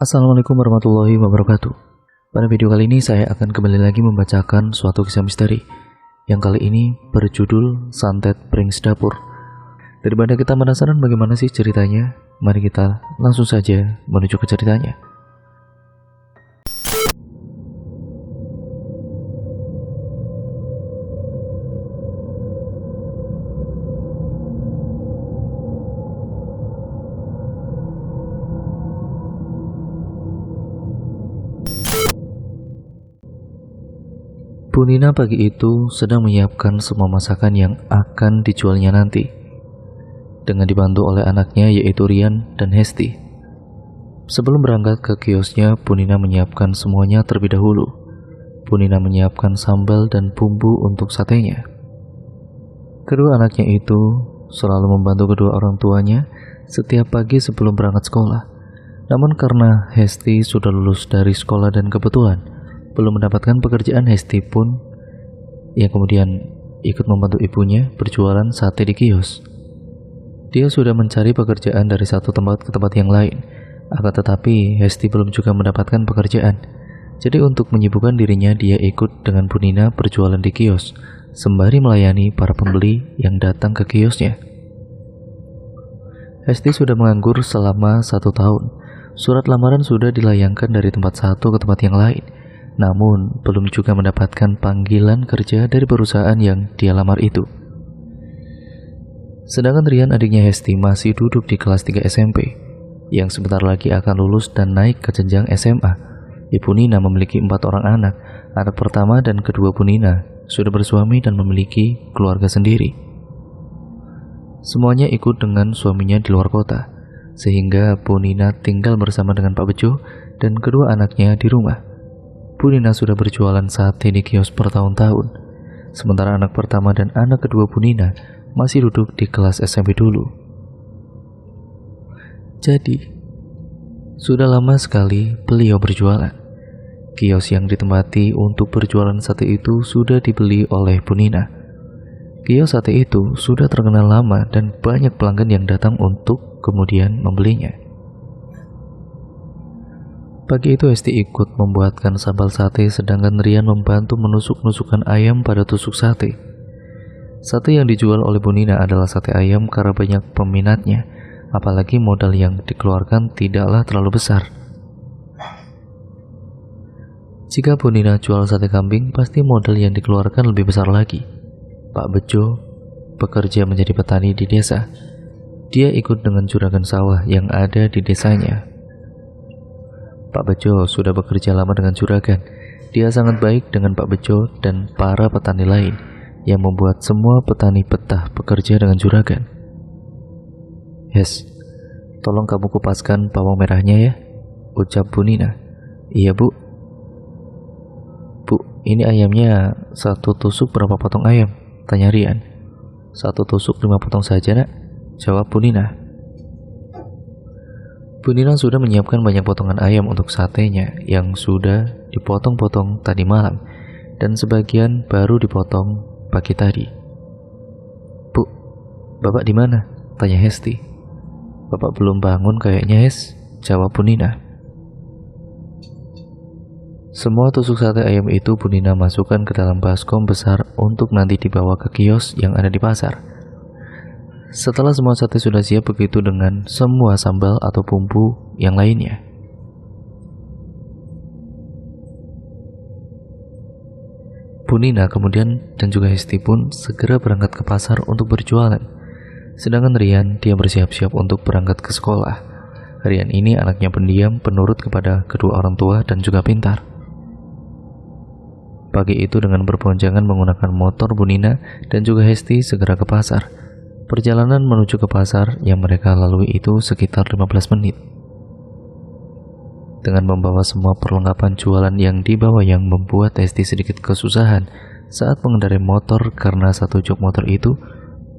Assalamualaikum warahmatullahi wabarakatuh. Pada video kali ini saya akan kembali lagi membacakan suatu kisah misteri yang kali ini berjudul Santet Pranks Dapur. Daripada kita penasaran bagaimana sih ceritanya, mari kita langsung saja menuju ke ceritanya. Bu Nina pagi itu sedang menyiapkan semua masakan yang akan dijualnya nanti, dengan dibantu oleh anaknya yaitu Rian dan Hesti. Sebelum berangkat ke kiosnya, Bu Nina menyiapkan semuanya terlebih dahulu. Bu Nina menyiapkan sambal dan bumbu untuk satenya. Kedua anaknya itu selalu membantu kedua orang tuanya setiap pagi sebelum berangkat sekolah. Namun karena Hesti sudah lulus dari sekolah dan kebetulan belum mendapatkan pekerjaan, Hesti pun yang kemudian ikut membantu ibunya berjualan sate di kios. Dia sudah mencari pekerjaan dari satu tempat ke tempat yang lain, akan tetapi Hesti belum juga mendapatkan pekerjaan. Jadi untuk menyibukkan dirinya, dia ikut dengan Bu Nina berjualan di kios sembari melayani para pembeli yang datang ke kiosnya. Hesti sudah menganggur selama 1 tahun. Surat lamaran sudah dilayangkan dari tempat satu ke tempat yang lain, namun belum juga mendapatkan panggilan kerja dari perusahaan yang dia lamar itu. Sedangkan Rian, adiknya Hesti, masih duduk di kelas 3 SMP yang sebentar lagi akan lulus dan naik ke jenjang SMA. Ibu Nina memiliki 4 orang anak. Anak pertama dan kedua Bu Nina sudah bersuami dan memiliki keluarga sendiri. Semuanya ikut dengan suaminya di luar kota, sehingga Bu Nina tinggal bersama dengan Pak Bejo dan kedua anaknya di rumah. Bu Nina sudah berjualan sate di kios bertahun-tahun, sementara anak pertama dan anak kedua Bu Nina masih duduk di kelas SMP dulu. Jadi, sudah lama sekali beliau berjualan. Kios yang ditempati untuk berjualan sate itu sudah dibeli oleh Bu Nina. Kios sate itu sudah terkenal lama dan banyak pelanggan yang datang untuk kemudian membelinya. Pagi itu Hesti ikut membuatkan sambal sate, sedangkan Rian membantu menusuk-nusukkan ayam pada tusuk sate. Sate yang dijual oleh Bu Nina adalah sate ayam karena banyak peminatnya, apalagi modal yang dikeluarkan tidaklah terlalu besar. Jika Bu Nina jual sate kambing, pasti modal yang dikeluarkan lebih besar lagi. Pak Bejo bekerja menjadi petani di desa. Dia ikut dengan juragan sawah yang ada di desanya. Pak Bejo sudah bekerja lama dengan juragan. Dia sangat baik dengan Pak Bejo dan para petani lain, yang membuat semua petani betah bekerja dengan juragan. "Hes, tolong kamu kupaskan bawang merahnya ya," ucap Bu Nina. "Iya Bu." "Bu, ini ayamnya 1 tusuk berapa potong ayam?" tanya Rian. "1 tusuk 5 potong saja nak," jawab Bu Nina. Bu Nina sudah menyiapkan banyak potongan ayam untuk satenya yang sudah dipotong-potong tadi malam, dan sebagian baru dipotong pagi tadi. "Bu, Bapak di mana?" tanya Hesti. "Bapak belum bangun kayaknya, Hes," jawab Bu Nina. Semua tusuk sate ayam itu Bu Nina masukkan ke dalam baskom besar untuk nanti dibawa ke kios yang ada di pasar. Setelah semua sate sudah siap, begitu dengan semua sambal atau bumbu yang lainnya. Bu Nina kemudian dan juga Hesti pun segera berangkat ke pasar untuk berjualan. Sedangkan Rian, dia bersiap-siap untuk berangkat ke sekolah. Rian ini anaknya pendiam, penurut kepada kedua orang tua dan juga pintar. Pagi itu dengan berboncengan menggunakan motor, Bu Nina dan juga Hesti segera ke pasar. Perjalanan menuju ke pasar yang mereka lalui itu sekitar 15 menit. Dengan membawa semua perlengkapan jualan yang dibawa, yang membuat Hesti sedikit kesusahan saat mengendarai motor karena satu jok motor itu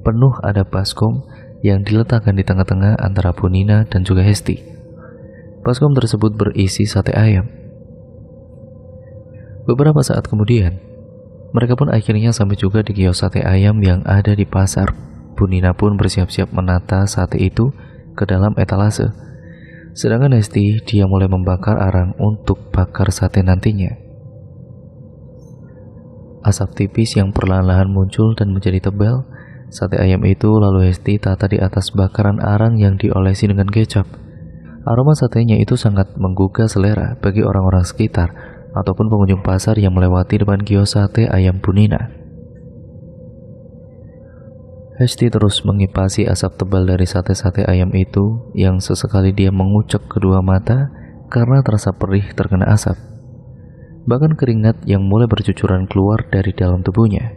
penuh ada baskom yang diletakkan di tengah-tengah antara Bu Nina dan juga Hesti. Baskom tersebut berisi sate ayam. Beberapa saat kemudian, mereka pun akhirnya sampai juga di kios sate ayam yang ada di pasar. Bu Nina pun bersiap-siap menata sate itu ke dalam etalase. Sedangkan Hesti, dia mulai membakar arang untuk bakar sate nantinya. Asap tipis yang perlahan-lahan muncul dan menjadi tebal. Sate ayam itu lalu Hesti tata di atas bakaran arang yang diolesi dengan kecap. Aroma satenya itu sangat menggugah selera bagi orang-orang sekitar ataupun pengunjung pasar yang melewati depan kios sate ayam Bu Nina. Hesti terus mengipasi asap tebal dari sate-sate ayam itu yang sesekali dia mengucek kedua mata karena terasa perih terkena asap. Bahkan keringat yang mulai bercucuran keluar dari dalam tubuhnya.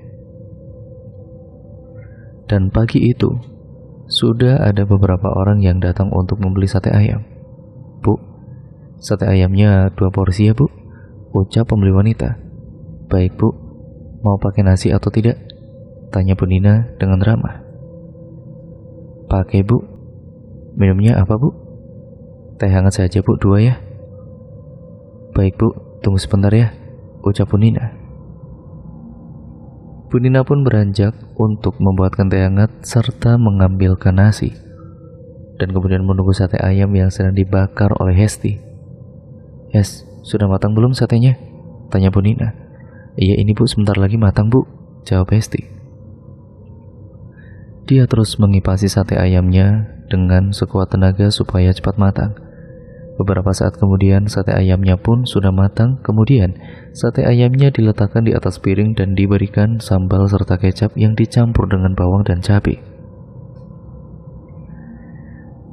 Dan pagi itu, sudah ada beberapa orang yang datang untuk membeli sate ayam. "Bu, sate ayamnya 2 porsi ya Bu," ucap pembeli wanita. "Baik Bu, mau pakai nasi atau tidak?" tanya Bu Nina dengan ramah. "Pakai Bu. Minumnya apa Bu?" "Teh hangat saja Bu, 2 ya." "Baik Bu, tunggu sebentar ya," ucap Bu Nina. Bu Nina pun beranjak untuk membuatkan teh hangat serta mengambilkan nasi, dan kemudian menunggu sate ayam yang sedang dibakar oleh Hesti. "Yes, sudah matang belum satenya?" tanya Bu Nina. "Iya ini Bu, sebentar lagi matang Bu," jawab Hesti. Dia terus mengipasi sate ayamnya dengan sekuat tenaga supaya cepat matang. Beberapa saat kemudian sate ayamnya pun sudah matang. Kemudian sate ayamnya diletakkan di atas piring dan diberikan sambal serta kecap yang dicampur dengan bawang dan cabai.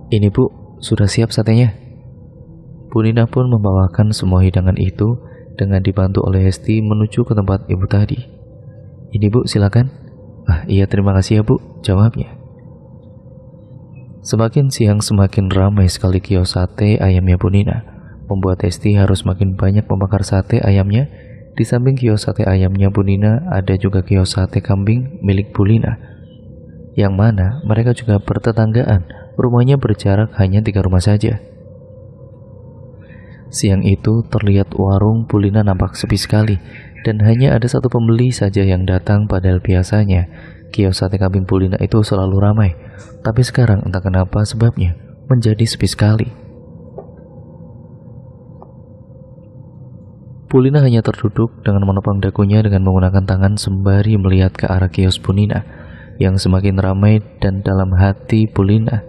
"Ini Bu, sudah siap satenya." Bu Nina pun membawakan semua hidangan itu dengan dibantu oleh Hesti menuju ke tempat ibu tadi. "Ini Bu, silakan." "Ah iya, terima kasih ya Bu," jawabnya. Semakin siang semakin ramai sekali kios sate ayamnya Bu Nina, membuat Hesti harus makin banyak membakar sate ayamnya. Di samping kios sate ayamnya Bu Nina, ada juga kios sate kambing milik Bu Nina, yang mana mereka juga bertetanggaan. Rumahnya berjarak hanya 3 rumah saja. Siang itu terlihat warung Bu Nina nampak sepi sekali, dan hanya ada 1 pembeli saja yang datang. Padahal biasanya kios sate kambing Bu Nina itu selalu ramai, tapi sekarang entah kenapa sebabnya menjadi sepi sekali. Bu Nina hanya terduduk dengan menopang dagunya dengan menggunakan tangan sembari melihat ke arah kios Bu Nina yang semakin ramai, dan dalam hati Bu Nina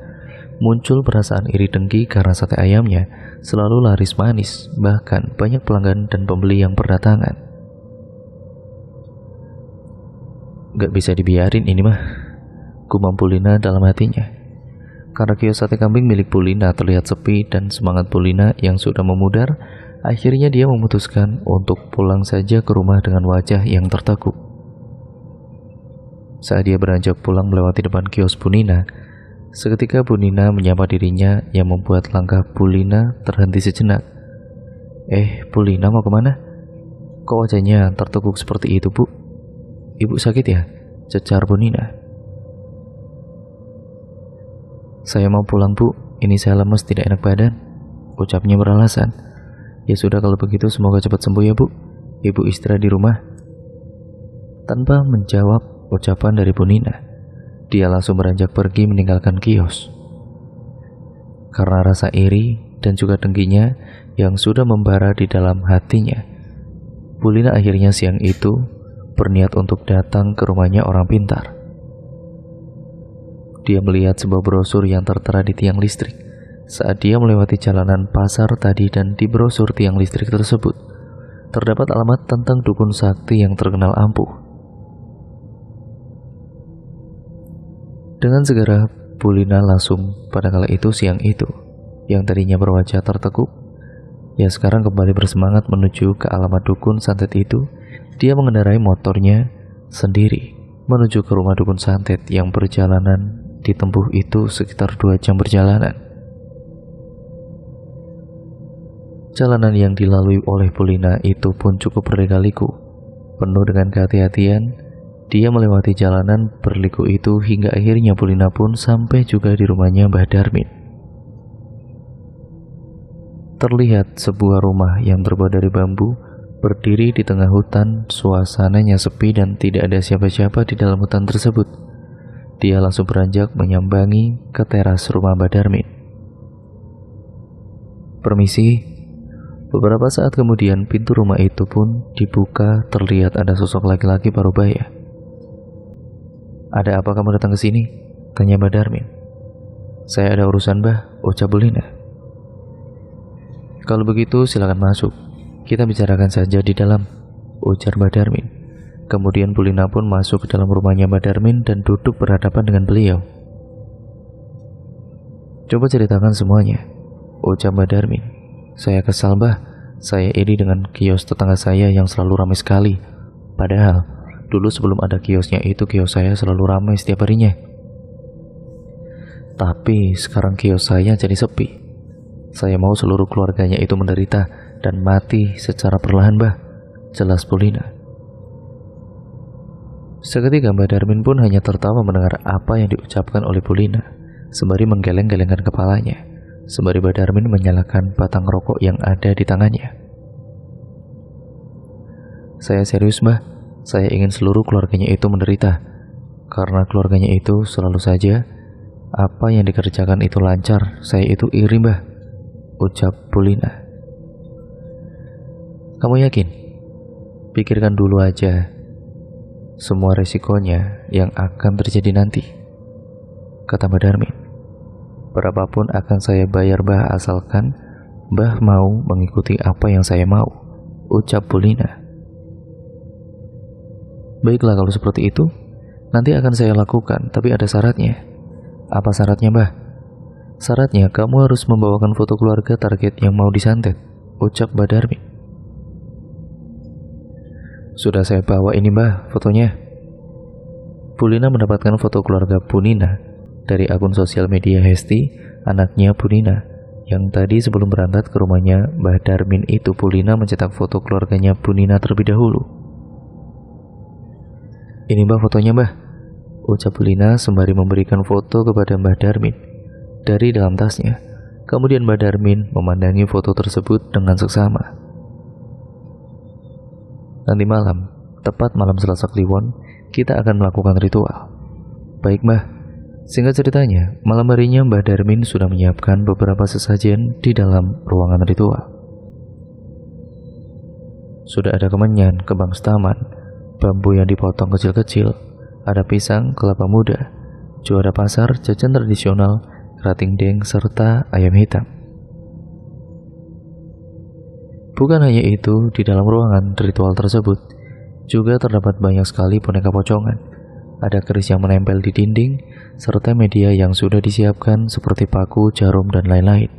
muncul perasaan iri dengki karena sate ayamnya selalu laris manis, bahkan banyak pelanggan dan pembeli yang berdatangan. "Gak bisa dibiarin ini mah," gumam Bu Nina dalam hatinya. Karena kios sate kambing milik Bu Nina terlihat sepi dan semangat Bu Nina yang sudah memudar, akhirnya dia memutuskan untuk pulang saja ke rumah dengan wajah yang tertekuk. Saat dia beranjak pulang melewati depan kios Bu Nina, seketika Bu Nina menyapa dirinya yang membuat langkah Bu Nina terhenti sejenak. Bu Nina mau kemana? Kok wajahnya tertekuk seperti itu Bu? Ibu sakit ya?" cecar Bu Nina. "Saya mau pulang Bu, ini saya lemes tidak enak badan," ucapnya beralasan. "Ya sudah kalau begitu semoga cepat sembuh ya Bu, Ibu istirahat di rumah." Tanpa menjawab ucapan dari Bu Nina, dia langsung beranjak pergi meninggalkan kios. Karena rasa iri dan juga dengkinya yang sudah membara di dalam hatinya, Bu Nina akhirnya siang itu berniat untuk datang ke rumahnya orang pintar. Dia melihat sebuah brosur yang tertera di tiang listrik saat dia melewati jalanan pasar tadi, dan di brosur tiang listrik tersebut terdapat alamat tentang dukun sakti yang terkenal ampuh. Dengan segera Bu Nina langsung pada kala itu siang itu, yang tadinya berwajah tertekuk, ya sekarang kembali bersemangat menuju ke alamat dukun santet itu. Dia mengendarai motornya sendiri menuju ke rumah dukun santet yang perjalanan ditempuh itu sekitar 2 jam perjalanan. Jalanan yang dilalui oleh Bu Nina itu pun cukup berliku. Penuh dengan kehati-hatian, dia melewati jalanan berliku itu hingga akhirnya Bu Nina pun sampai juga di rumahnya Mbah Darmin. Terlihat sebuah rumah yang terbuat dari bambu, berdiri di tengah hutan. Suasananya sepi dan tidak ada siapa-siapa di dalam hutan tersebut. Dia langsung beranjak menyambangi ke teras rumah Mbah Darmin. Permisi." Beberapa saat kemudian pintu rumah itu pun dibuka, terlihat ada sosok laki-laki parubaya. "Ada apa kamu datang ke sini?" tanya Mbah Darmin. "Saya ada urusan, Mbah," ucap Bulina. "Kalau begitu silakan masuk. Kita bicarakan saja di dalam," ujar Mbah Darmin. Kemudian Bulina pun masuk ke dalam rumahnya Mbah Darmin dan duduk berhadapan dengan beliau. "Coba ceritakan semuanya," ucap Mbah Darmin. "Saya kesal, Mbah. Saya iri dengan kios tetangga saya yang selalu ramai sekali. Padahal dulu sebelum ada kiosnya itu, kios saya selalu ramai setiap harinya. Tapi sekarang kios saya jadi sepi. Saya mau seluruh keluarganya itu menderita dan mati secara perlahan, Mbah," jelas Bulina. Seketika Mbah Darmin pun hanya tertawa mendengar apa yang diucapkan oleh Bulina, sembari menggeleng-gelengkan kepalanya, sembari Mbah Darmin menyalakan batang rokok yang ada di tangannya. "Saya serius, Mbah. Saya ingin seluruh keluarganya itu menderita. Karena keluarganya itu selalu saja apa yang dikerjakan itu lancar. Saya itu iri, Mbah," ucap Bulina. "Kamu yakin? Pikirkan dulu aja semua resikonya yang akan terjadi nanti," kata Mbah Darmin. "Berapapun akan saya bayar, Mbah, asalkan Mbah mau mengikuti apa yang saya mau," ucap Bulina. "Baiklah kalau seperti itu, nanti akan saya lakukan, tapi ada syaratnya." "Apa syaratnya, Mbah?" "Syaratnya kamu harus membawakan foto keluarga target yang mau disantet," ucap Mbah Darmin. "Sudah saya bawa ini, Mbah, fotonya." Bulina mendapatkan foto keluarga Punina dari akun sosial media Hesti, anaknya Punina, yang tadi sebelum berangkat ke rumahnya Mbah Darmin itu Bulina mencetak foto keluarganya Punina terlebih dahulu. "Ini, Mbah, fotonya, Mbah," ucap Bulina sembari memberikan foto kepada Mbah Darmin dari dalam tasnya. Kemudian Mbah Darmin memandangi foto tersebut dengan seksama. "Nanti malam, tepat malam Selasa Kliwon, kita akan melakukan ritual." "Baik, Mbah." Singkat ceritanya, malam harinya Mbah Darmin sudah menyiapkan beberapa sesajen di dalam ruangan ritual. Sudah ada kemenyan, kembang setaman, bambu yang dipotong kecil-kecil, ada pisang, kelapa muda, juara pasar, jajan tradisional, kerating deng, serta ayam hitam. Bukan hanya itu, di dalam ruangan ritual tersebut juga terdapat banyak sekali boneka pocongan. Ada keris yang menempel di dinding, serta media yang sudah disiapkan seperti paku, jarum, dan lain-lain.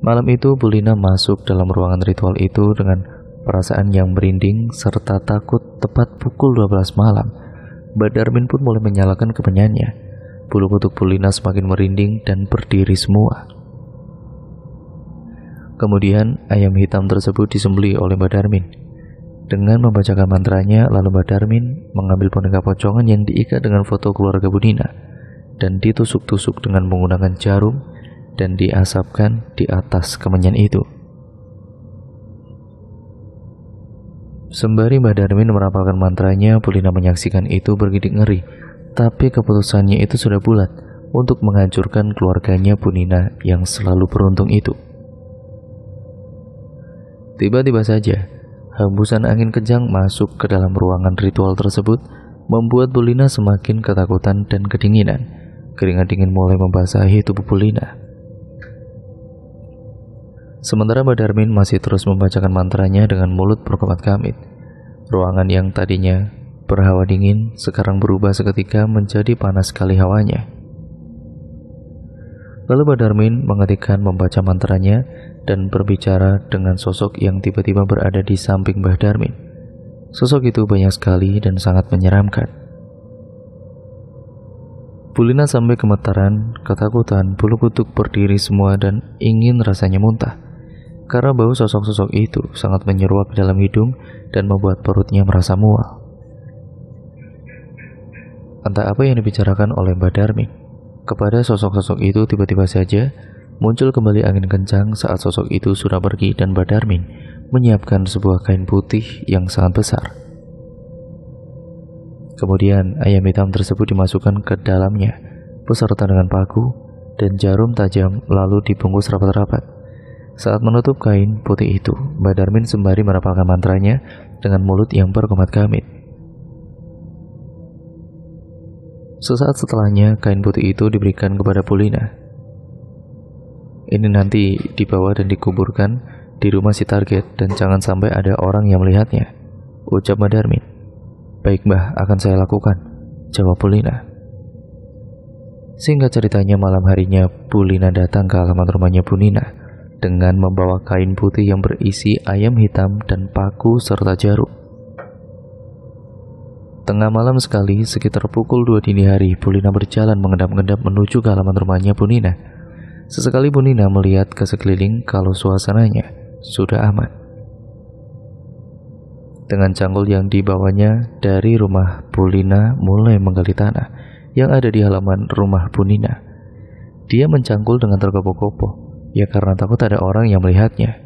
Malam itu Bulina masuk dalam ruangan ritual itu dengan perasaan yang merinding serta takut. Tepat pukul 12 malam, Mbah Darmin pun mulai menyalakan kemenyannya. Bulu kuduk Bulina semakin merinding dan berdiri semua. Kemudian ayam hitam tersebut disembelih oleh Mbah Darmin. Dengan membacakan mantranya, lalu Mbah Darmin mengambil boneka pocongan yang diikat dengan foto keluarga Bulina dan ditusuk-tusuk dengan menggunakan jarum dan diasapkan di atas kemenyan itu. Sembari Mbah Darmin merapalkan mantranya, Bulina menyaksikan itu bergidik ngeri, tapi keputusannya itu sudah bulat untuk menghancurkan keluarganya Punina yang selalu beruntung itu. Tiba-tiba saja, hembusan angin kencang masuk ke dalam ruangan ritual tersebut, membuat Bulina semakin ketakutan dan kedinginan. Keringat dingin mulai membasahi tubuh Bulina. Sementara Mbah Darmin masih terus membacakan mantranya dengan mulut berkomat-kamit. Ruangan yang tadinya berhawa dingin sekarang berubah seketika menjadi panas sekali hawanya. Lalu Mbah Darmin menghentikan membaca mantranya dan berbicara dengan sosok yang tiba-tiba berada di samping Mbah Darmin. Sosok itu banyak sekali dan sangat menyeramkan. Bulina sampai gemetaran, ketakutan, bulu kuduk berdiri semua dan ingin rasanya muntah. Karena bau sosok-sosok itu sangat menyeruak ke dalam hidung dan membuat perutnya merasa mual. Entah apa yang dibicarakan oleh Mbah Darmin kepada sosok-sosok itu, tiba-tiba saja muncul kembali angin kencang saat sosok itu sudah pergi dan Mbah Darmin menyiapkan sebuah kain putih yang sangat besar. Kemudian ayam hitam tersebut dimasukkan ke dalamnya beserta dengan paku, dan jarum tajam lalu dibungkus rapat-rapat. Saat menutup kain putih itu, Mbak Darmin sembari merapalkan mantranya dengan mulut yang berkomat-kamit. Sesaat setelahnya, kain putih itu diberikan kepada Polina. Ini nanti dibawa dan dikuburkan di rumah si target dan jangan sampai ada orang yang melihatnya, ucap Mbak Darmin. Baik Mbah, akan saya lakukan, jawab Polina. Singkat ceritanya, malam harinya Polina datang ke halaman rumahnya Bu Nina dengan membawa kain putih yang berisi ayam hitam dan paku serta jarum. Tengah malam sekali, sekitar pukul 2 dini hari, Polina berjalan mengendap-endap menuju ke halaman rumahnya Bu Nina. Sesekali Bu Nina melihat ke sekeliling kalau suasananya sudah aman. Dengan cangkul yang dibawanya dari rumah, Polina mulai menggali tanah yang ada di halaman rumah Bu Nina. Dia mencangkul dengan tergopoh-gopoh, ya karena takut ada orang yang melihatnya.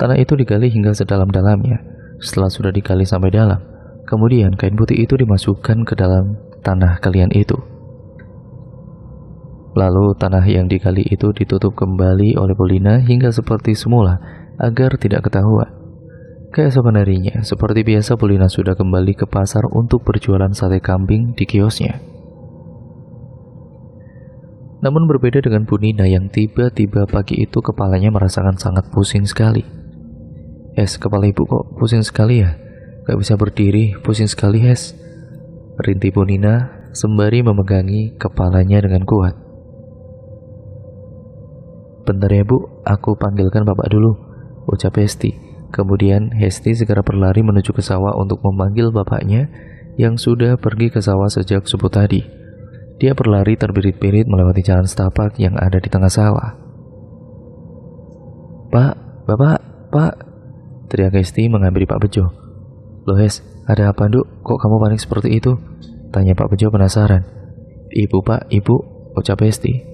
Tanah itu digali hingga sedalam-dalamnya. Setelah sudah digali sampai dalam, kemudian kain putih itu dimasukkan ke dalam tanah galian itu. Lalu tanah yang digali itu ditutup kembali oleh Polina hingga seperti semula agar tidak ketahuan. Keesokan harinya, seperti biasa Polina sudah kembali ke pasar untuk berjualan sate kambing di kiosnya. Namun berbeda dengan Bu Nina yang tiba-tiba pagi itu kepalanya merasakan sangat pusing sekali. Kepala ibu kok pusing sekali ya? Gak bisa berdiri, pusing sekali rintih Bu Nina sembari memegangi kepalanya dengan kuat. Bentar ya Bu, aku panggilkan bapak dulu, ucap Hesti. Kemudian Hesti segera berlari menuju ke sawah untuk memanggil bapaknya yang sudah pergi ke sawah sejak subuh tadi. Dia berlari terbirit-birit melewati jalan setapak yang ada di tengah sawah. Pak, bapak, Pak, teriak Hesti menghampiri Pak Bejo. Loh ada apa Duk? Kok kamu panik seperti itu? Tanya Pak Bejo penasaran. Ibu Pak, ibu, ucap Hesti.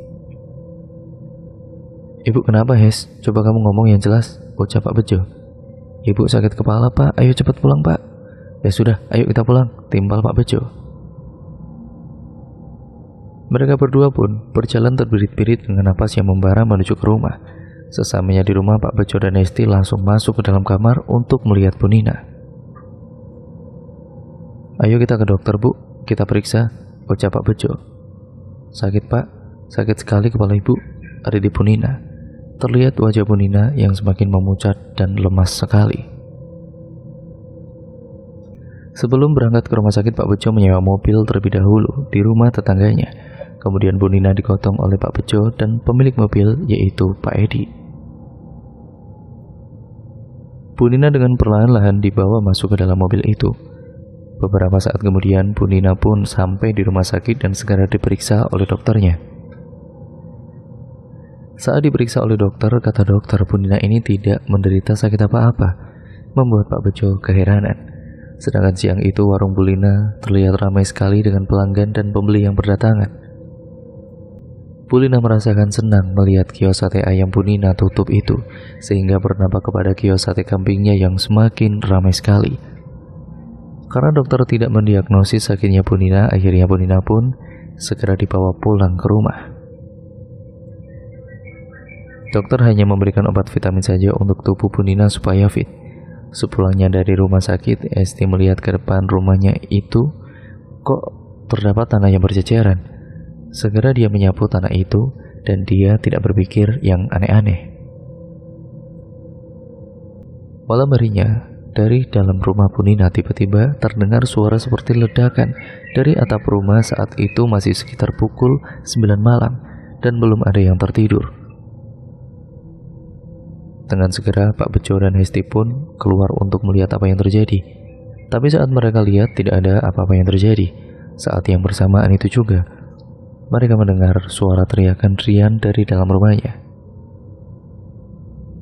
Ibu kenapa Coba kamu ngomong yang jelas, ucap Pak Bejo. Ibu sakit kepala Pak, ayo cepat pulang Pak. Ya sudah, ayo kita pulang, timpal Pak Bejo. Mereka berdua pun berjalan terbirit-birit dengan napas yang membara menuju ke rumah. Sesamanya di rumah, Pak Bejo dan Hesti langsung masuk ke dalam kamar untuk melihat Bu Nina. Ayo kita ke dokter Bu, kita periksa, ucap Pak Bejo. Sakit Pak, sakit sekali kepala ibu, ada di Bu Nina. Terlihat wajah Bu Nina yang semakin memucat dan lemas sekali. Sebelum berangkat ke rumah sakit, Pak Bejo menyewa mobil terlebih dahulu di rumah tetangganya. Kemudian Bu Nina digotong oleh Pak Bejo dan pemilik mobil yaitu Pak Edi. Bu Nina dengan perlahan-lahan dibawa masuk ke dalam mobil itu. Beberapa saat kemudian Bu Nina pun sampai di rumah sakit dan segera diperiksa oleh dokternya. Saat diperiksa oleh dokter, kata dokter Bu Nina ini tidak menderita sakit apa-apa, membuat Pak Bejo keheranan. Sedangkan siang itu warung Bu Nina terlihat ramai sekali dengan pelanggan dan pembeli yang berdatangan. Bu Nina merasakan senang melihat kios sate ayam Bu Nina tutup itu, sehingga bernampak kepada kios sate kambingnya yang semakin ramai sekali. Karena dokter tidak mendiagnosis sakitnya Bu Nina, akhirnya Bu Nina pun segera dibawa pulang ke rumah. Dokter hanya memberikan obat vitamin saja untuk tubuh Bu Nina supaya fit. Sepulangnya dari rumah sakit, Esti melihat ke depan rumahnya itu, kok terdapat tanah yang berceceran. Segera dia menyapu tanah itu dan dia tidak berpikir yang aneh-aneh. Malam harinya, dari dalam rumah Bu Nina tiba-tiba terdengar suara seperti ledakan dari atap rumah. Saat itu masih sekitar pukul 9 malam dan belum ada yang tertidur. Dengan segera Pak Bejo dan Hesti pun keluar untuk melihat apa yang terjadi. Tapi saat mereka lihat tidak ada apa-apa yang terjadi. Saat yang bersamaan itu juga mereka mendengar suara teriakan Rian dari dalam rumahnya.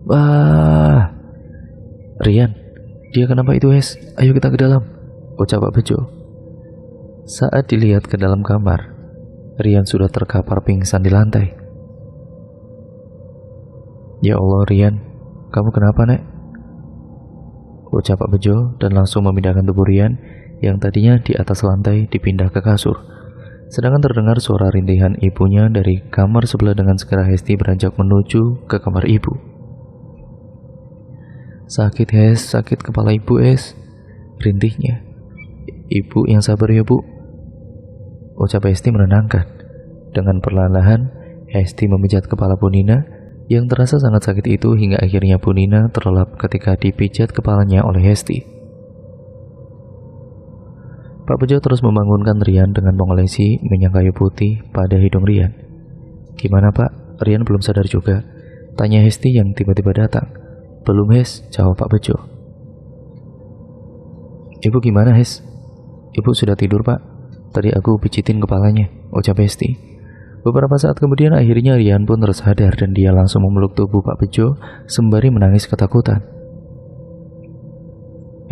Wah, Rian, dia kenapa itu Ayo kita ke dalam, ucap Pak Bejo. Saat dilihat ke dalam kamar, Rian sudah terkapar pingsan di lantai. Ya Allah Rian, kamu kenapa Nek? Ucap Pak Bejo dan langsung memindahkan tubuh Rian yang tadinya di atas lantai dipindah ke kasur. Sedangkan terdengar suara rintihan ibunya dari kamar sebelah dengan segera Hesti beranjak menuju ke kamar ibu. "Sakit Hes, sakit kepala ibu Es," rintihnya. "Ibu yang sabar ya bu," ucap Hesti menenangkan. Dengan perlahan-lahan Hesti memijat kepala Bu Nina yang terasa sangat sakit itu hingga akhirnya Bu Nina terlelap ketika dipijat kepalanya oleh Hesti. Pak Bejo terus membangunkan Rian dengan mengolesi minyak kayu putih pada hidung Rian. "Gimana Pak? Rian belum sadar juga?" tanya Hesti yang tiba-tiba datang. "Belum Hes," jawab Pak Bejo. "Ibu gimana Hes?" "Ibu sudah tidur Pak. Tadi aku pijitin kepalanya," ucap Hesti. Beberapa saat kemudian akhirnya Rian pun tersadar dan dia langsung memeluk tubuh Pak Bejo sembari menangis ketakutan.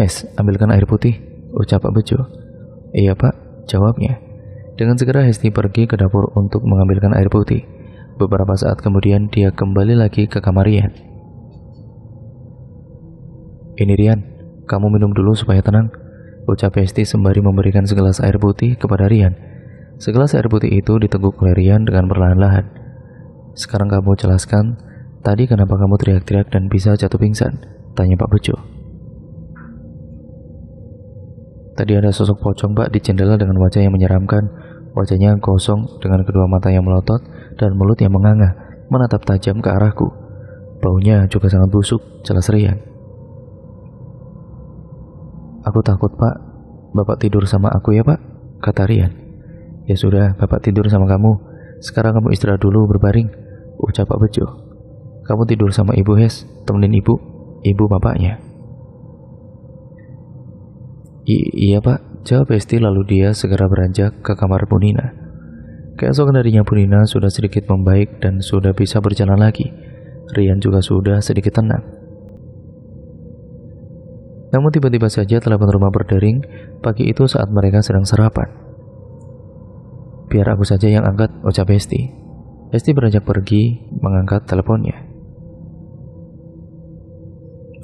"Hes, ambilkan air putih," ucap Pak Bejo. "Iya Pak," jawabnya. Dengan segera Hesti pergi ke dapur untuk mengambilkan air putih. Beberapa saat kemudian dia kembali lagi ke kamar Rian. "Ini Rian, kamu minum dulu supaya tenang," ucap Hesti sembari memberikan segelas air putih kepada Rian. Segelas air putih itu diteguk oleh Rian dengan perlahan-lahan. "Sekarang kamu jelaskan, tadi kenapa kamu teriak-teriak dan bisa jatuh pingsan?" tanya Pak Bejo. "Tadi ada sosok pocong Pak di jendela dengan wajah yang menyeramkan. Wajahnya kosong dengan kedua mata yang melotot dan mulut yang menganga, menatap tajam ke arahku. Baunya juga sangat busuk," jelas Rian. "Aku takut Pak. Bapak tidur sama aku ya Pak?" kata Rian. "Ya sudah, Bapak tidur sama kamu. Sekarang kamu istirahat dulu berbaring," ucap Pak Bejo. "Kamu tidur sama Ibu Hes, temenin ibu bapaknya." Iya Pak," jawab Hesti lalu dia segera beranjak ke kamar Bu Nina. Keesokan harinya Bu Nina sudah sedikit membaik dan sudah bisa berjalan lagi. Rian juga sudah sedikit tenang. Namun tiba-tiba saja telepon rumah berdering pagi itu saat mereka sedang sarapan. "Biar aku saja yang angkat," ucap Hesti. Hesti beranjak pergi mengangkat teleponnya.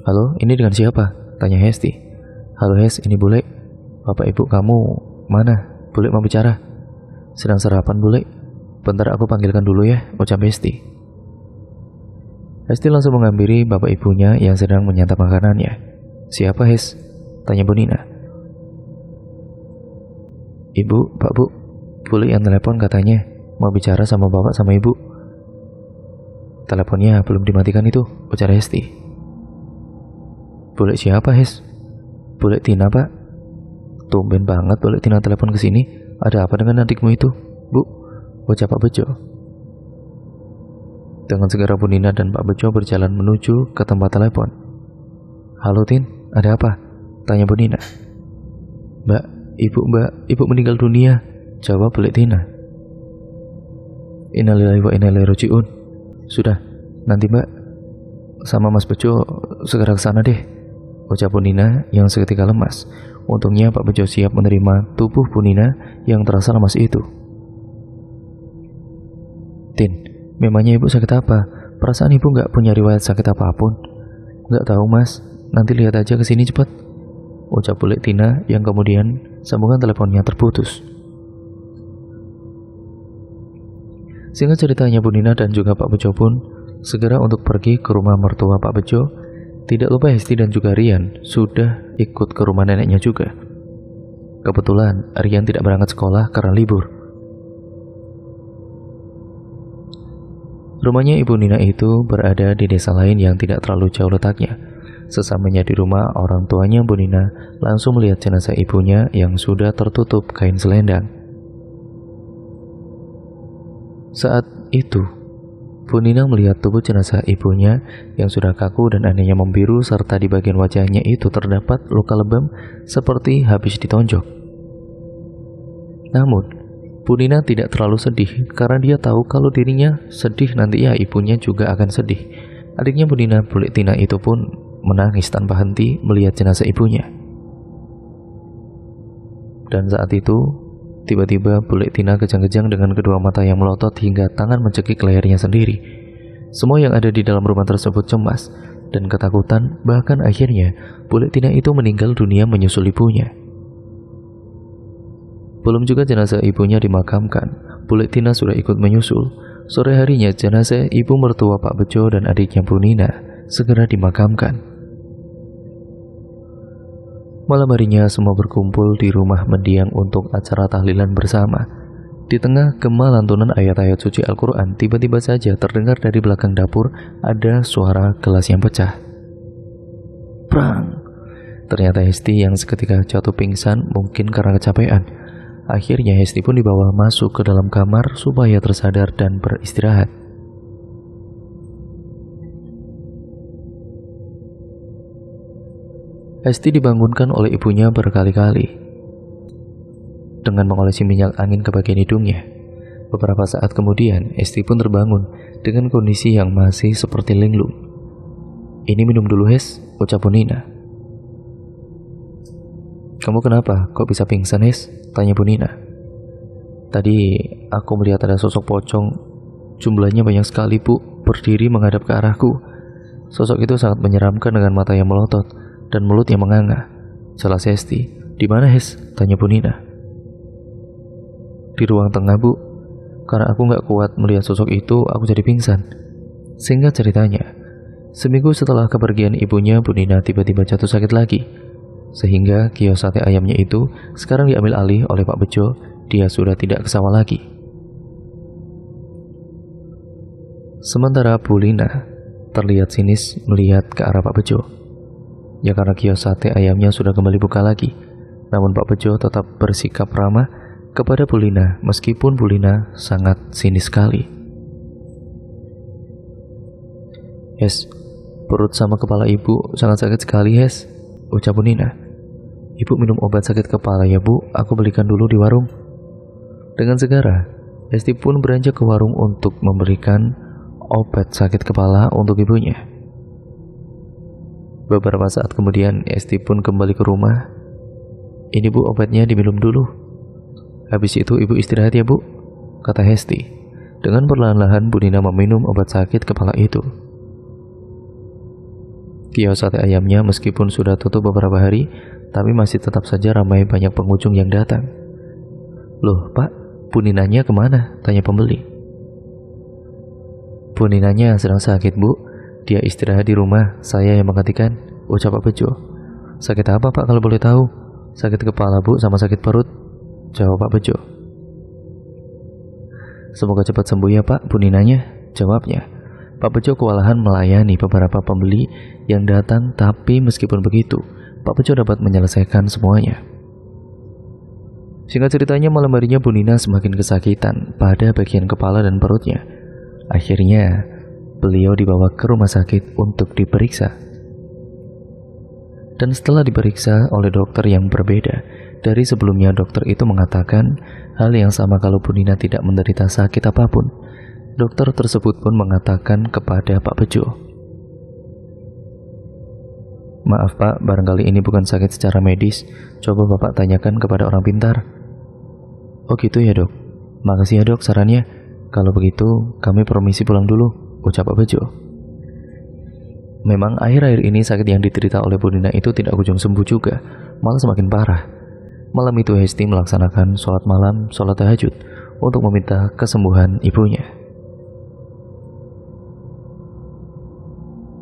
"Halo, ini dengan siapa?" tanya Hesti. "Halo Hes, ini Bule. Bapak ibu kamu mana? Bule mau bicara." "Sedang sarapan Bule. Bentar aku panggilkan dulu ya," ucap Hesti. Hesti langsung menghampiri bapak ibunya yang sedang menyantap makanannya. "Siapa Hes?" tanya Bu Nina. "Ibu, Pak Bu, Bule yang telepon katanya mau bicara sama bapak sama ibu." "Teleponnya belum dimatikan itu," ujar Hesti. "Bule siapa Hes?" "Bule Tina Pak." "Tumben banget Bule Tina telepon ke sini. Ada apa dengan adikmu itu, Bu?" ucap Pak Bejo. Dengan segera Bu Nina dan Pak Bejo berjalan menuju ke tempat telepon. "Halo Tin, ada apa?" tanya Bu Nina. Mbak, ibu meninggal dunia," jawab Bule Tina. "Innalillahi wa inna ilaihi raji'un." "Sudah, nanti Mbak sama Mas Bejo segera ke sana deh," ucap Bu Nina yang seketika lemas. Untungnya Pak Bejo siap menerima tubuh Bu Nina yang terasa lemas itu. "Tin, memangnya ibu sakit apa? Perasaan ibu gak punya riwayat sakit apapun." "Gak tahu Mas, nanti lihat aja kesini cepat," ucap Bule Tina yang kemudian sambungan teleponnya terputus. Singkat ceritanya Bu Nina dan juga Pak Bejo pun segera untuk pergi ke rumah mertua Pak Bejo. Tidak lupa Hesti dan juga Rian sudah ikut ke rumah neneknya juga. Kebetulan Rian tidak berangkat sekolah karena libur. Rumahnya Ibu Nina itu berada di desa lain yang tidak terlalu jauh letaknya. Sesampainya di rumah, orang tuanya Bu Nina langsung melihat jenazah ibunya yang sudah tertutup kain selendang. Saat itu Bu Nina melihat tubuh jenazah ibunya yang sudah kaku dan anehnya membiru serta di bagian wajahnya itu terdapat luka lebam seperti habis ditonjok. Namun, Bu Nina tidak terlalu sedih karena dia tahu kalau dirinya sedih nanti ya ibunya juga akan sedih. Adiknya Bu Nina, Bule Tina itu pun menangis tanpa henti melihat jenazah ibunya. Dan saat itu, tiba-tiba Bule Tina kejang-kejang dengan kedua mata yang melotot hingga tangan mencekik lehernya sendiri. Semua yang ada di dalam rumah tersebut cemas dan ketakutan, bahkan akhirnya Bule Tina itu meninggal dunia menyusul ibunya. Belum juga jenazah ibunya dimakamkan, Bu Tina sudah ikut menyusul. Sore harinya jenazah ibu mertua Pak Bejo dan adiknya Bu Nina segera dimakamkan. Malam harinya semua berkumpul di rumah mendiang untuk acara tahlilan bersama. Di tengah gema lantunan ayat-ayat suci Al-Quran, tiba-tiba saja terdengar dari belakang dapur ada suara gelas yang pecah. Prang! Ternyata Hesti yang seketika jatuh pingsan mungkin karena kecapean. Akhirnya Hesti pun dibawa masuk ke dalam kamar supaya tersadar dan beristirahat. Hesti dibangunkan oleh ibunya berkali-kali dengan mengolesi minyak angin ke bagian hidungnya. Beberapa saat kemudian Hesti pun terbangun dengan kondisi yang masih seperti linglung. "Ini minum dulu, Hes," ucap Bu Nina. "Kamu kenapa? Kok bisa pingsan, Hes?" tanya Bu Nina. "Tadi aku melihat ada sosok pocong, jumlahnya banyak sekali, Bu, berdiri menghadap ke arahku. Sosok itu sangat menyeramkan dengan mata yang melotot dan mulut yang menganga," jelas Hesti. "Di mana, Hes?" tanya Bu Nina. "Di ruang tengah, Bu. Karena aku gak kuat melihat sosok itu, aku jadi pingsan." Singkat ceritanya, seminggu setelah kepergian ibunya, Bu Nina tiba-tiba jatuh sakit lagi. Sehingga kios sate ayamnya itu sekarang diambil alih oleh Pak Bejo. Dia sudah tidak ke sawah lagi. Sementara Bu Lina terlihat sinis melihat ke arah Pak Bejo. Ya karena kios sate ayamnya sudah kembali buka lagi. Namun Pak Bejo tetap bersikap ramah kepada Bu Lina meskipun Bu Lina sangat sinis sekali. "Hes, perut sama kepala ibu sangat sakit sekali, Hes," ucap Bu Nina. "Ibu minum obat sakit kepala ya, Bu, aku belikan dulu di warung." Dengan segera, Hesti pun beranjak ke warung untuk memberikan obat sakit kepala untuk ibunya. Beberapa saat kemudian, Hesti pun kembali ke rumah. "Ini, Bu, obatnya diminum dulu. Habis itu ibu istirahat ya, Bu," kata Hesti. Dengan perlahan-lahan Bu Nina meminum obat sakit kepala itu. Kios sate ayamnya meskipun sudah tutup beberapa hari, tapi masih tetap saja ramai banyak pengunjung yang datang. "Loh, Pak, Bu Ninanya kemana?" tanya pembeli. "Bu Ninanya sedang sakit, Bu. Dia istirahat di rumah, saya yang menggantikan," ucap Pak Bejo. "Sakit apa, Pak, kalau boleh tahu?" "Sakit kepala, Bu, sama sakit perut," jawab Pak Bejo. "Semoga cepat sembuh ya, Pak, Bu Ninanya," jawabnya. Pak Bejo kewalahan melayani beberapa pembeli yang datang, tapi meskipun begitu, Pak Bejo dapat menyelesaikan semuanya. Singkat ceritanya, malam harinya Bu Nina semakin kesakitan pada bagian kepala dan perutnya. Akhirnya, beliau dibawa ke rumah sakit untuk diperiksa. Dan setelah diperiksa oleh dokter yang berbeda dari sebelumnya, dokter itu mengatakan hal yang sama kalau Bu Nina tidak menderita sakit apapun. Dokter tersebut pun mengatakan kepada Pak Bejo, "Maaf, Pak, barangkali ini bukan sakit secara medis. Coba Bapak tanyakan kepada orang pintar." "Oh gitu ya, Dok. Makasih ya, Dok, sarannya. Kalau begitu kami permisi pulang dulu," ucap Pak Bejo. Memang akhir-akhir ini sakit yang diderita oleh Bu Nina itu tidak kunjung sembuh juga, malah semakin parah. Malam itu Hesti melaksanakan sholat malam, sholat tahajud untuk meminta kesembuhan ibunya.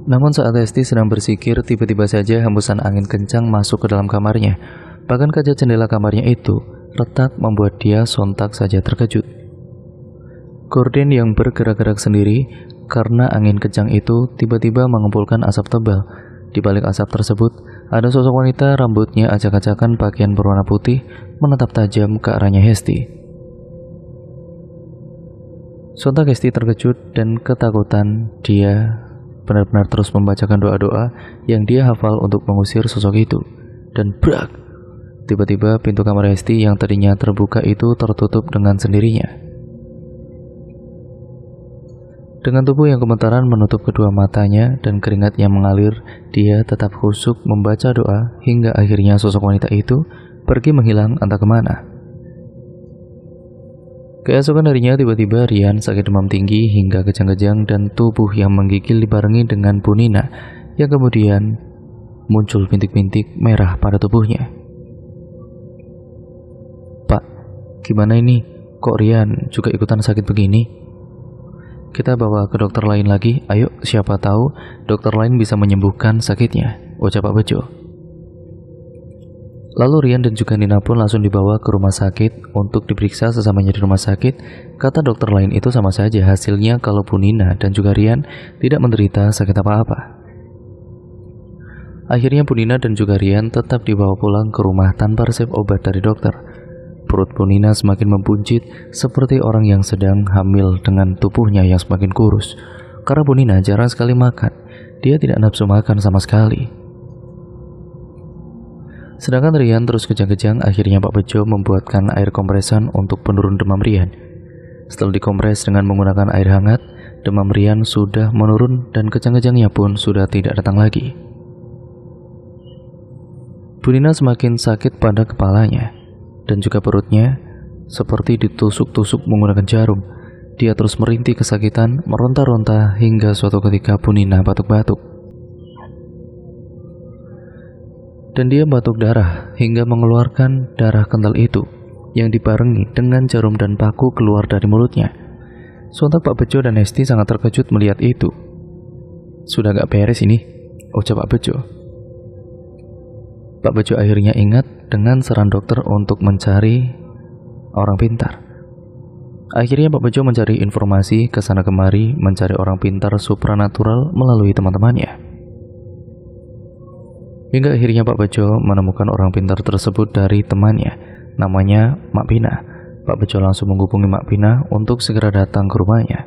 Namun saat Hesti sedang bersikir, tiba-tiba saja hembusan angin kencang masuk ke dalam kamarnya. Bahkan kaca jendela kamarnya itu retak membuat dia sontak saja terkejut. Gorden yang bergerak-gerak sendiri karena angin kencang itu tiba-tiba mengumpulkan asap tebal. Di balik asap tersebut, ada sosok wanita rambutnya acak-acakan pakaian berwarna putih menatap tajam ke arahnya Hesti. Sontak Hesti terkejut dan ketakutan. Dia benar-benar terus membacakan doa-doa yang dia hafal untuk mengusir sosok itu. Dan brak! Tiba-tiba pintu kamar Hesti yang tadinya terbuka itu tertutup dengan sendirinya. Dengan tubuh yang gemetaran menutup kedua matanya dan keringat yang mengalir, dia tetap khusyuk membaca doa hingga akhirnya sosok wanita itu pergi menghilang entah kemana. Keesokan harinya tiba-tiba Rian sakit demam tinggi hingga kejang-kejang dan tubuh yang menggigil dibarengi dengan Bu Nina yang kemudian muncul bintik-bintik merah pada tubuhnya. "Pak, Gimana ini? Kok Rian juga ikutan sakit begini? Kita bawa ke dokter lain lagi. Ayo, siapa tahu dokter lain bisa menyembuhkan sakitnya, ucap Pak Bejo. Lalu Rian dan juga Nina pun langsung dibawa ke rumah sakit untuk diperiksa. Sesamanya di rumah sakit, kata dokter lain itu sama saja hasilnya kalau Bu Nina dan juga Rian tidak menderita sakit apa-apa. Akhirnya Bu Nina dan juga Rian tetap dibawa pulang ke rumah tanpa resep obat dari dokter. Perut Bu Nina semakin membuncit seperti orang yang sedang hamil dengan tubuhnya yang semakin kurus. Karena Bu Nina jarang sekali makan, dia tidak nafsu makan sama sekali. Sedangkan Rian terus kejang-kejang. Akhirnya Pak Bejo membuatkan air kompresan untuk penurun demam Rian. Setelah dikompres dengan menggunakan air hangat, demam Rian sudah menurun dan kejang-kejangnya pun sudah tidak datang lagi. Bu Nina semakin sakit pada kepalanya dan juga perutnya seperti ditusuk-tusuk menggunakan jarum. Dia terus merintih kesakitan, meronta-ronta hingga suatu ketika Bu Nina batuk-batuk. Dan dia batuk darah hingga mengeluarkan darah kental itu yang dibarengi dengan jarum dan paku keluar dari mulutnya. Sontak Pak Bejo dan Hesti sangat terkejut melihat itu. Sudah gak beres ini, ucap Pak Bejo. Pak Bejo akhirnya ingat dengan saran dokter untuk mencari orang pintar. Akhirnya Pak Bejo mencari informasi ke sana kemari, mencari orang pintar supranatural melalui teman-temannya. Hingga akhirnya Pak Bejo menemukan orang pintar tersebut dari temannya, namanya Mak Pina. Pak Bejo langsung menghubungi Mak Pina untuk segera datang ke rumahnya.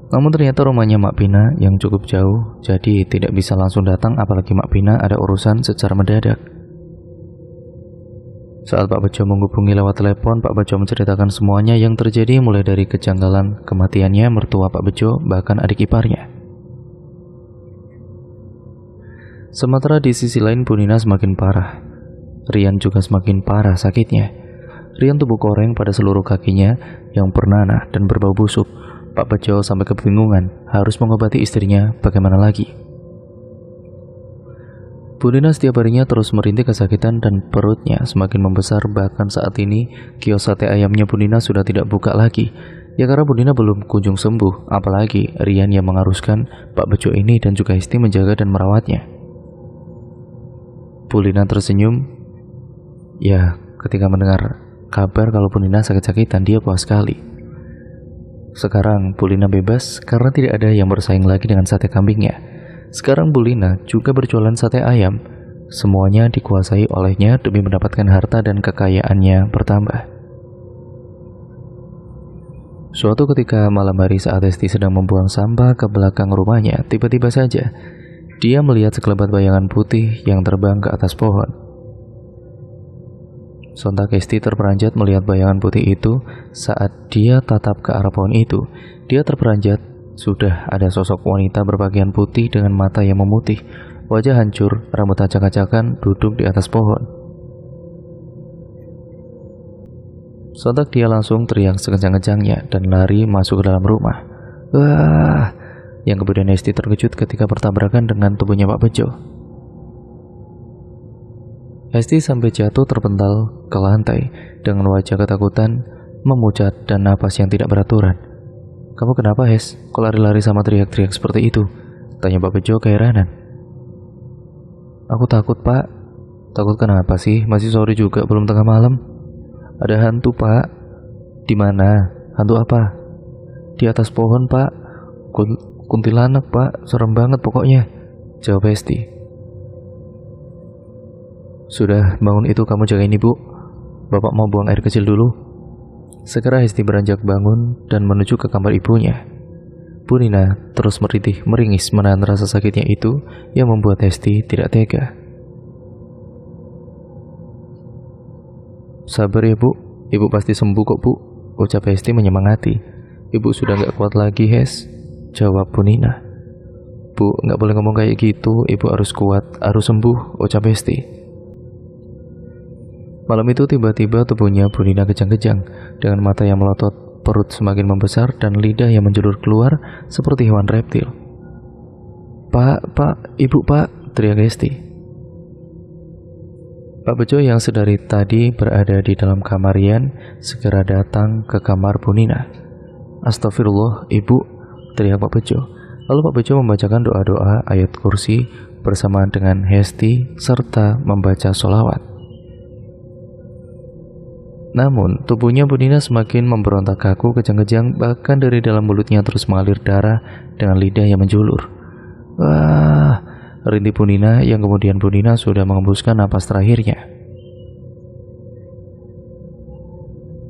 Namun ternyata rumahnya Mak Pina yang cukup jauh, jadi tidak bisa langsung datang, apalagi Mak Pina ada urusan secara mendadak. Saat Pak Bejo menghubungi lewat telepon, Pak Bejo menceritakan semuanya yang terjadi, mulai dari kejanggalan kematiannya mertua Pak Bejo, bahkan adik iparnya. Sementara di sisi lain Bu Nina semakin parah. Rian juga semakin parah sakitnya. Rian tubuh koreng pada seluruh kakinya yang bernanah dan berbau busuk. Pak Bejo sampai kebingungan harus mengobati istrinya, bagaimana lagi. Bu Nina setiap harinya terus merintih kesakitan dan perutnya semakin membesar. Bahkan saat ini kios sate ayamnya Bu Nina sudah tidak buka lagi. Ya karena Bu Nina belum kunjung sembuh, apalagi Rian yang mengharuskan Pak Bejo ini dan juga Hesti menjaga dan merawatnya. Bu Nina tersenyum. Ya, ketika mendengar kabar kalau Bu Nina sakit-sakitan, dia puas sekali. Sekarang Bu Nina bebas karena tidak ada yang bersaing lagi dengan sate kambingnya. Sekarang Bu Nina juga berjualan sate ayam. Semuanya dikuasai olehnya demi mendapatkan harta dan kekayaannya bertambah. Suatu ketika malam hari saat Hesti sedang membuang sampah ke belakang rumahnya, tiba-tiba saja dia melihat sekelebat bayangan putih yang terbang ke atas pohon. Sontak Hesti terperanjat melihat bayangan putih itu. Saat dia tatap ke arah pohon itu, dia terperanjat. Sudah ada sosok wanita berpakaian putih dengan mata yang memutih, wajah hancur, rambut acak-acakan, duduk di atas pohon. Sontak dia langsung teriak sekencang-kencangnya dan lari masuk ke dalam rumah. Wah! Yang kemudian Hesti terkejut ketika bertabrakan dengan tubuhnya Pak Bejo. Hesti sampai jatuh terpental ke lantai dengan wajah ketakutan, memucat dan napas yang tidak beraturan. Kamu kenapa, Hes? Kok lari-lari sama teriak-teriak seperti itu? Tanya Pak Bejo keheranan. Aku takut, Pak. Takut kenapa sih? Masih sore juga, belum tengah malam. Ada hantu, Pak. Di mana? Hantu apa? Di atas pohon, Pak. Kuntilanak, Pak. Serem banget pokoknya, jawab Hesti. Sudah, bangun itu kamu jagain ibu. Bapak mau buang air kecil dulu. Segera Hesti beranjak bangun dan menuju ke kamar ibunya. Bu Nina terus meringis menahan rasa sakitnya itu yang membuat Hesti tidak tega. Sabar ya Bu, ibu pasti sembuh kok Bu, ucap Hesti menyemangati. Ibu sudah gak kuat lagi, Hes, jawab Bu Nina. Bu, gak boleh ngomong kayak gitu, ibu harus kuat, harus sembuh, ucap Hesti. Malam itu tiba-tiba tubuhnya Bu Nina kejang-kejang dengan mata yang melotot, perut semakin membesar dan lidah yang menjulur keluar seperti hewan reptil. Pak, ibu, Pak, teriak Hesti. Pak Bejo yang sedari tadi berada di dalam kamar Rian segera datang ke kamar Bu Nina. "Astagfirullah, Ibu," teriak Pak Bejo. Lalu Pak Bejo membacakan doa-doa ayat kursi bersamaan dengan Hesti serta membaca sholawat. Namun tubuhnya Bu Nina semakin memberontak kaku, kejang-kejang, bahkan dari dalam mulutnya terus mengalir darah dengan lidah yang menjulur. "Wah!" rintih Bu Nina, yang kemudian Bu Nina sudah mengembuskan napas terakhirnya.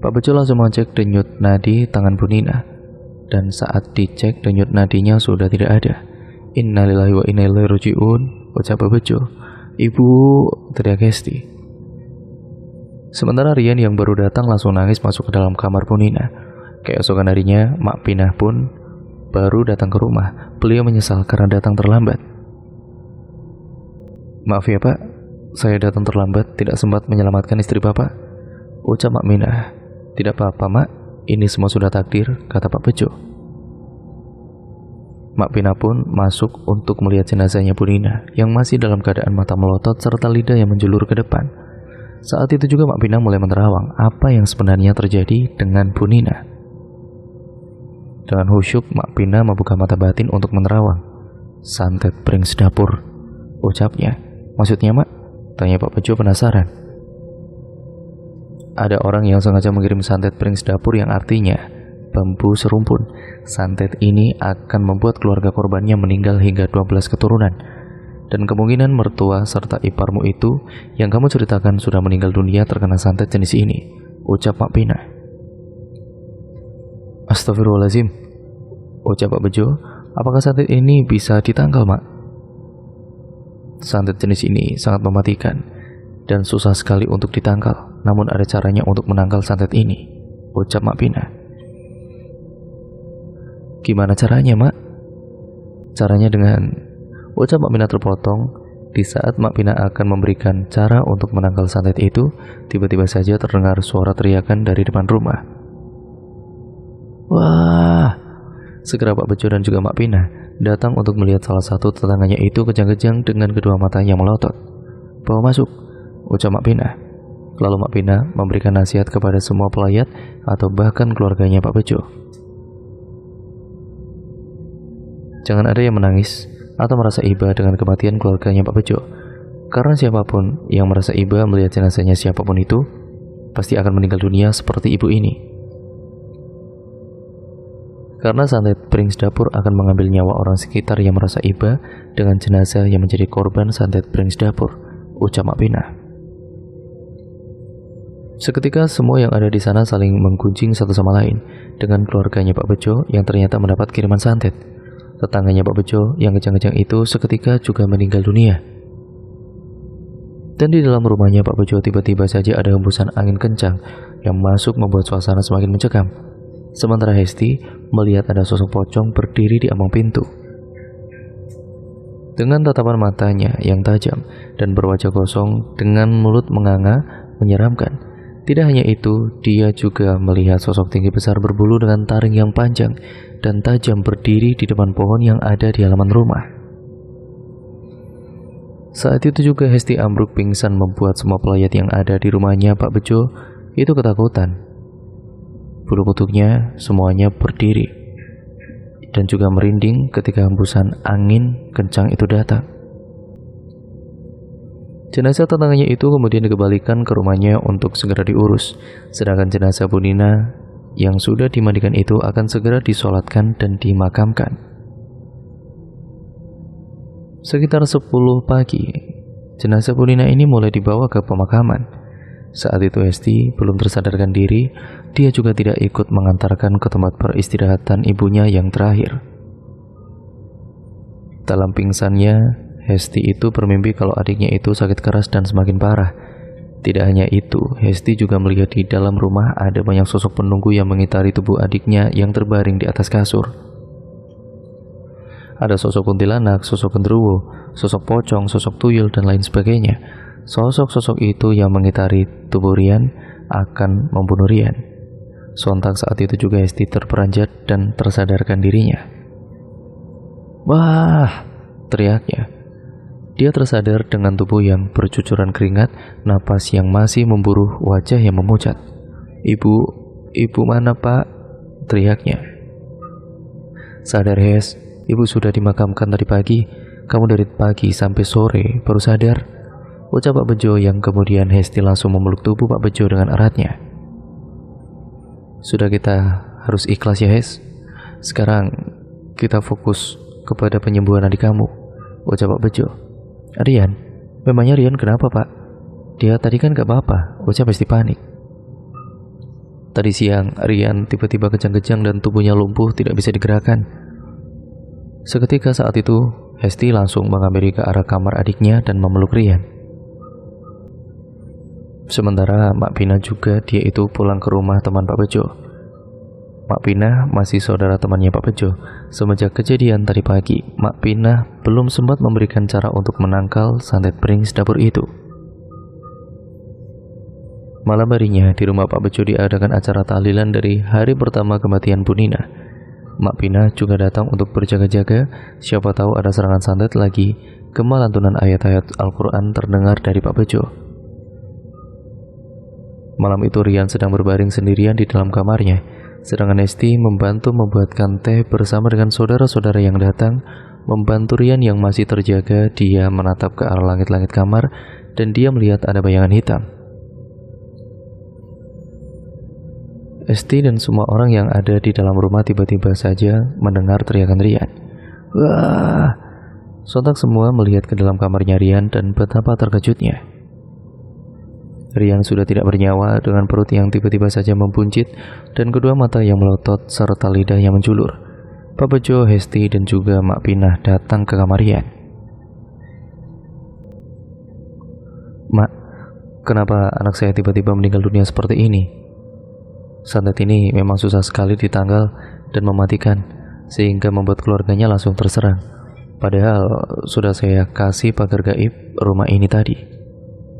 Pak Bejo langsung mengecek denyut nadi tangan Bu Nina, dan saat dicek denyut nadinya sudah tidak ada. "Innalillahi wa inna ilaihi raji'un," ucap Pak Bejo. "Ibu," teriak Hesti. Sementara Rian yang baru datang langsung nangis masuk ke dalam kamar Bu Nina. Keesokan harinya, Mak Pinah pun baru datang ke rumah. Beliau menyesal karena datang terlambat. "Maaf ya Pak, saya datang terlambat, tidak sempat menyelamatkan istri Bapak," ucap Mak Minah. "Tidak apa-apa Mak, ini semua sudah takdir," kata Pak Bejo. Mak Pinah pun masuk untuk melihat jenazahnya Bu Nina yang masih dalam keadaan mata melotot serta lidah yang menjulur ke depan. Saat itu juga Mak Pinah mulai menerawang apa yang sebenarnya terjadi dengan Bu Nina. Dengan khusyuk, Mak Pinah membuka mata batin untuk menerawang. "Santet brings dapur," ucapnya. "Maksudnya Mak?" tanya Pak Bejo penasaran. "Ada orang yang sengaja mengirim santet brings dapur yang artinya bambu serumpun. Santet ini akan membuat keluarga korbannya meninggal hingga 12 keturunan. Dan kemungkinan mertua serta iparmu itu yang kamu ceritakan sudah meninggal dunia terkena santet jenis ini," ucap Mak Pinah. "Astagfirullahaladzim," ucap Pak Bejo. "Apakah santet ini bisa ditangkal Mak?" "Santet jenis ini sangat mematikan dan susah sekali untuk ditangkal. Namun ada caranya untuk menangkal santet ini," ucap Mak Pinah. "Gimana caranya Mak?" "Caranya dengan..." ucap Mak Pinah terpotong. Di saat Mak Pinah akan memberikan cara untuk menangkal santet itu, tiba-tiba saja terdengar suara teriakan dari depan rumah. "Wah!" Segera Pak Bejo dan juga Mak Pinah datang untuk melihat salah satu tetangganya itu kejang-kejang dengan kedua matanya melotot. "Bawa masuk," ucap Mak Pinah. Lalu Mak Pinah memberikan nasihat kepada semua pelayat atau bahkan keluarganya Pak Bejo. Jangan ada yang menangis atau merasa iba dengan kematian keluarganya Pak Bejo, karena siapapun yang merasa iba melihat jenazahnya siapapun itu pasti akan meninggal dunia seperti ibu ini. Karena santet brings dapur akan mengambil nyawa orang sekitar yang merasa iba dengan jenazah yang menjadi korban santet brings dapur, ucap Mak Pinah. Seketika semua yang ada di sana saling menggunjing satu sama lain dengan keluarganya Pak Bejo yang ternyata mendapat kiriman santet. Tetangganya Pak Bejo yang kejang-kejang itu seketika juga meninggal dunia. Dan di dalam rumahnya Pak Bejo tiba-tiba saja ada hembusan angin kencang yang masuk membuat suasana semakin mencekam. Sementara Hesti melihat ada sosok pocong berdiri di ambang pintu. Dengan tatapan matanya yang tajam dan berwajah kosong dengan mulut menganga menyeramkan. Tidak hanya itu, dia juga melihat sosok tinggi besar berbulu dengan taring yang panjang dan tajam berdiri di depan pohon yang ada di halaman rumah. Saat itu juga Hesti ambruk pingsan membuat semua pelayat yang ada di rumahnya Pak Bejo itu ketakutan. Bulu kuduknya semuanya berdiri dan juga merinding ketika hembusan angin kencang itu datang. Jenazah tetangganya itu kemudian dikembalikan ke rumahnya untuk segera diurus, sedangkan jenazah Bu Nina yang sudah dimandikan itu akan segera disolatkan dan dimakamkan. Sekitar 10 pagi, jenazah Bu Nina ini mulai dibawa ke pemakaman. Saat itu Hesti belum tersadarkan diri, dia juga tidak ikut mengantarkan ke tempat peristirahatan ibunya yang terakhir. Dalam pingsannya, Hesti itu bermimpi kalau adiknya itu sakit keras dan semakin parah. Tidak hanya itu, Hesti juga melihat di dalam rumah ada banyak sosok penunggu yang mengitari tubuh adiknya yang terbaring di atas kasur. Ada sosok kuntilanak, sosok genderuwo, sosok pocong, sosok tuyul, dan lain sebagainya. Sosok-sosok itu yang mengitari tubuh Rian akan membunuh Rian. Sontak saat itu juga Hesti terperanjat dan tersadarkan dirinya. "Wah!" teriaknya. Dia tersadar dengan tubuh yang bercucuran keringat, napas yang masih memburuh, wajah yang memucat. Ibu mana pak? Teriaknya. Sadar Hes, ibu sudah dimakamkan tadi pagi. Kamu dari pagi sampai sore baru sadar, ucap Pak Bejo, yang kemudian Hesti langsung memeluk tubuh Pak Bejo dengan eratnya. Sudah, kita harus ikhlas ya Hes. Sekarang kita fokus kepada penyembuhan adik kamu, ucap Pak Bejo. Rian, memangnya Rian kenapa pak? Dia tadi kan gak apa-apa, ucap Hesti panik. Tadi siang Rian tiba-tiba kejang-kejang dan tubuhnya lumpuh, tidak bisa digerakkan. Seketika saat itu Hesti langsung menghampiri ke arah kamar adiknya dan memeluk Rian. Sementara Mak Pina juga, dia itu pulang ke rumah teman Pak Bejo. Mak Pina masih saudara temannya Pak Bejo. Semenjak kejadian tadi pagi, Mak Pina belum sempat memberikan cara untuk menangkal santet brings dapur itu. Malam harinya di rumah Pak Bejo diadakan acara tahlilan dari hari pertama kematian Bu Nina. Mak Pina juga datang untuk berjaga-jaga, siapa tahu ada serangan santet lagi. Gema lantunan ayat-ayat Al-Quran terdengar dari Pak Bejo. Malam itu Rian sedang berbaring sendirian di dalam kamarnya, sedangkan Hesti membantu membuatkan teh bersama dengan saudara-saudara yang datang. Membantu Rian yang masih terjaga, dia menatap ke arah langit-langit kamar dan dia melihat ada bayangan hitam. Hesti dan semua orang yang ada di dalam rumah tiba-tiba saja mendengar teriakan Rian. Wah! Sontak semua melihat ke dalam kamarnya Rian dan betapa terkejutnya. Rian sudah tidak bernyawa dengan perut yang tiba-tiba saja membuncit dan kedua mata yang melotot serta lidah yang menjulur. Pak Bejo, Hesti dan juga Mak Pinah datang ke kamar Rian. Mak, kenapa anak saya tiba-tiba meninggal dunia seperti ini? Santet ini memang susah sekali ditanggal dan mematikan, sehingga membuat keluarganya langsung terserang. Padahal sudah saya kasih pagar gaib rumah ini tadi,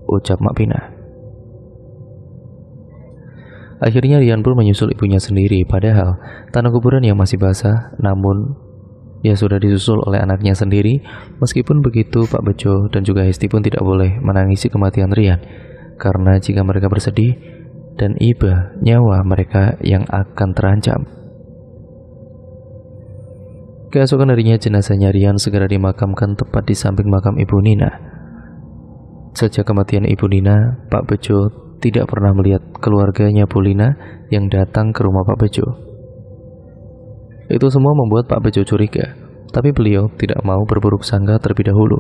ucap Mak Pina. Akhirnya Rian pun menyusul ibunya sendiri, padahal tanah kuburan yang masih basah, namun ia sudah disusul oleh anaknya sendiri. Meskipun begitu, Pak Bejo dan juga Hesti pun tidak boleh menangisi kematian Rian, karena jika mereka bersedih dan iba, nyawa mereka yang akan terancam. Keesokan harinya jenazahnya Rian segera dimakamkan tepat di samping makam Ibu Nina. Sejak kematian Ibu Nina, Pak Bejo tidak pernah melihat keluarganya Bu Lina yang datang ke rumah Pak Bejo. Itu semua membuat Pak Bejo curiga, tapi beliau tidak mau berburuk sangka terlebih dahulu.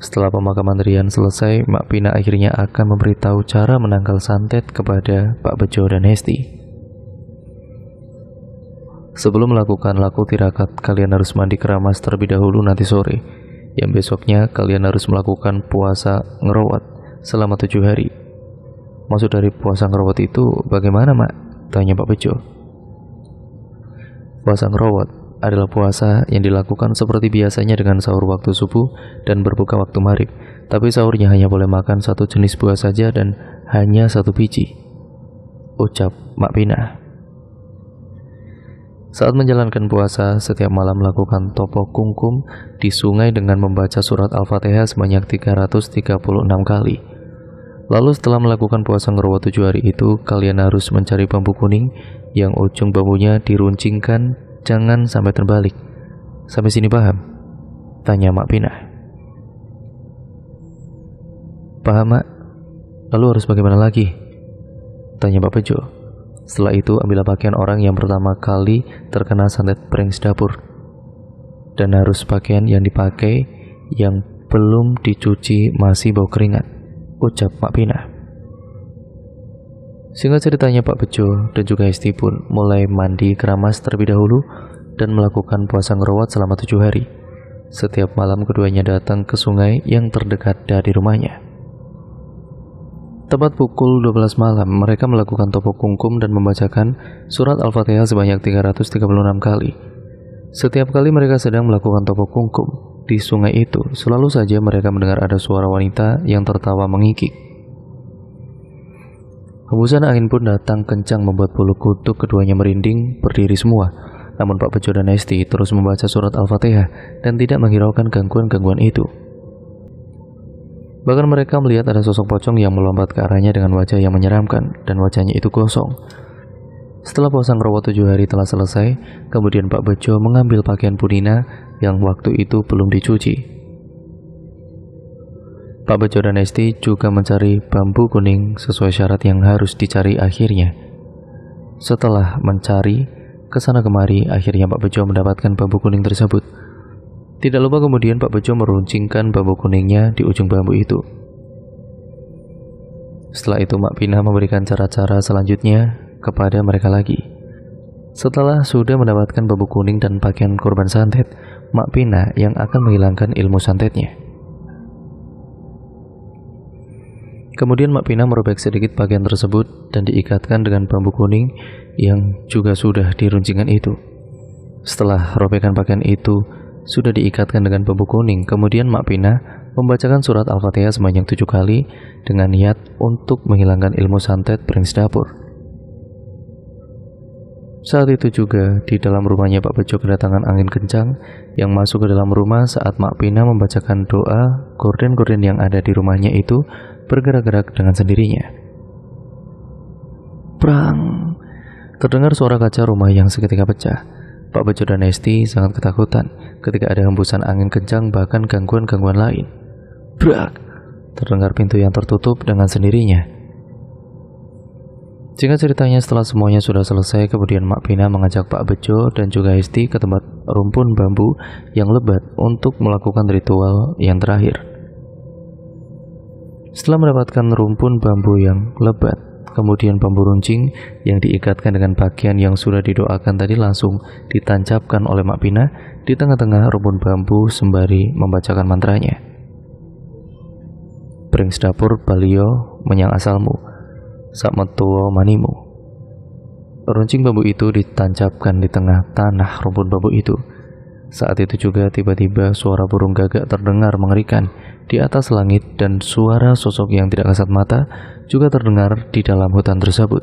Setelah pemakaman Rian selesai, Mak Pina akhirnya akan memberitahu cara menangkal santet kepada Pak Bejo dan Hesti. Sebelum melakukan laku tirakat, kalian harus mandi keramas terlebih dahulu nanti sore. Yang besoknya kalian harus melakukan puasa ngerawat selama 7 hari. Maksud dari puasa ngerawat itu bagaimana, Mak? Tanya Pak Bejo. Puasa ngerawat adalah puasa yang dilakukan seperti biasanya dengan sahur waktu subuh dan berbuka waktu maghrib, tapi sahurnya hanya boleh makan satu jenis buah saja dan hanya 1 biji, ucap Mak Pina. Saat menjalankan puasa, setiap malam melakukan topo kungkum di sungai dengan membaca surat Al-Fatihah sebanyak 336 kali. Lalu setelah melakukan puasa ngerawat 7 hari itu, kalian harus mencari bambu kuning yang ujung bambunya diruncingkan, jangan sampai terbalik. Sampai sini paham? Tanya Mak Pina. Paham, Mak. Lalu harus bagaimana lagi? Tanya Pak Bejo. Setelah itu ambillah pakaian orang yang pertama kali terkena santet brings dapur, dan harus pakaian yang dipakai yang belum dicuci masih bau keringat, ucap Mak Pina. Singkat ceritanya, Pak Bejo dan juga Hesti pun mulai mandi keramas terlebih dahulu dan melakukan puasa ngerawat selama 7 hari. Setiap malam keduanya datang ke sungai yang terdekat dari rumahnya. Tepat pukul 12 malam, mereka melakukan topo kungkum dan membacakan surat Al-Fatihah sebanyak 336 kali. Setiap kali mereka sedang melakukan topo kungkum di sungai itu, selalu saja mereka mendengar ada suara wanita yang tertawa mengikik. Hembusan angin pun datang kencang membuat bulu kuduk keduanya merinding, berdiri semua. Namun Pak Bejo dan Hesti terus membaca surat Al-Fatihah dan tidak menghiraukan gangguan-gangguan itu. Bahkan mereka melihat ada sosok pocong yang melompat ke arahnya dengan wajah yang menyeramkan, dan wajahnya itu gosong. Setelah puasa ngerawat 7 hari telah selesai, kemudian Pak Bejo mengambil pakaian Punina yang waktu itu belum dicuci. Pak Bejo dan Hesti juga mencari bambu kuning sesuai syarat yang harus dicari akhirnya. Setelah mencari kesana kemari, akhirnya Pak Bejo mendapatkan bambu kuning tersebut. Tidak lupa kemudian Pak Bejo meruncingkan bambu kuningnya di ujung bambu itu. Setelah itu Mak Pinah memberikan cara-cara selanjutnya kepada mereka lagi. Setelah sudah mendapatkan bambu kuning dan pakaian korban santet, Mak Pinah yang akan menghilangkan ilmu santetnya. Kemudian Mak Pinah merobek sedikit pakaian tersebut dan diikatkan dengan bambu kuning yang juga sudah diruncingkan itu. Setelah robekan pakaian itu sudah diikatkan dengan bambu kuning, kemudian Mak Pinah membacakan surat Al-Fatihah sebanyak 7 kali dengan niat untuk menghilangkan ilmu santet Prince Dapur. Saat itu juga di dalam rumahnya Pak Bejo kedatangan angin kencang yang masuk ke dalam rumah saat Mak Pinah membacakan doa. Gorden-gorden yang ada di rumahnya itu bergerak-gerak dengan sendirinya. Prang! Terdengar suara kaca rumah yang seketika pecah. Pak Bejo dan Hesti sangat ketakutan ketika ada hembusan angin kencang, bahkan gangguan-gangguan lain. Brak! Terdengar pintu yang tertutup dengan sendirinya. Singkat ceritanya, setelah semuanya sudah selesai, kemudian Mak Pinah mengajak Pak Bejo dan juga Hesti ke tempat rumpun bambu yang lebat untuk melakukan ritual yang terakhir. Setelah mendapatkan rumpun bambu yang lebat, kemudian bambu runcing yang diikatkan dengan pakaian yang sudah didoakan tadi langsung ditancapkan oleh Mak Pinah di tengah-tengah rumpun bambu sembari membacakan mantranya. Prince Dapur Balio menyang asalmu, sakmetuwo manimu. Runcing bambu itu ditancapkan di tengah tanah rumpun bambu itu. Saat itu juga tiba-tiba suara burung gagak terdengar mengerikan di atas langit, dan suara sosok yang tidak kasat mata juga terdengar di dalam hutan tersebut.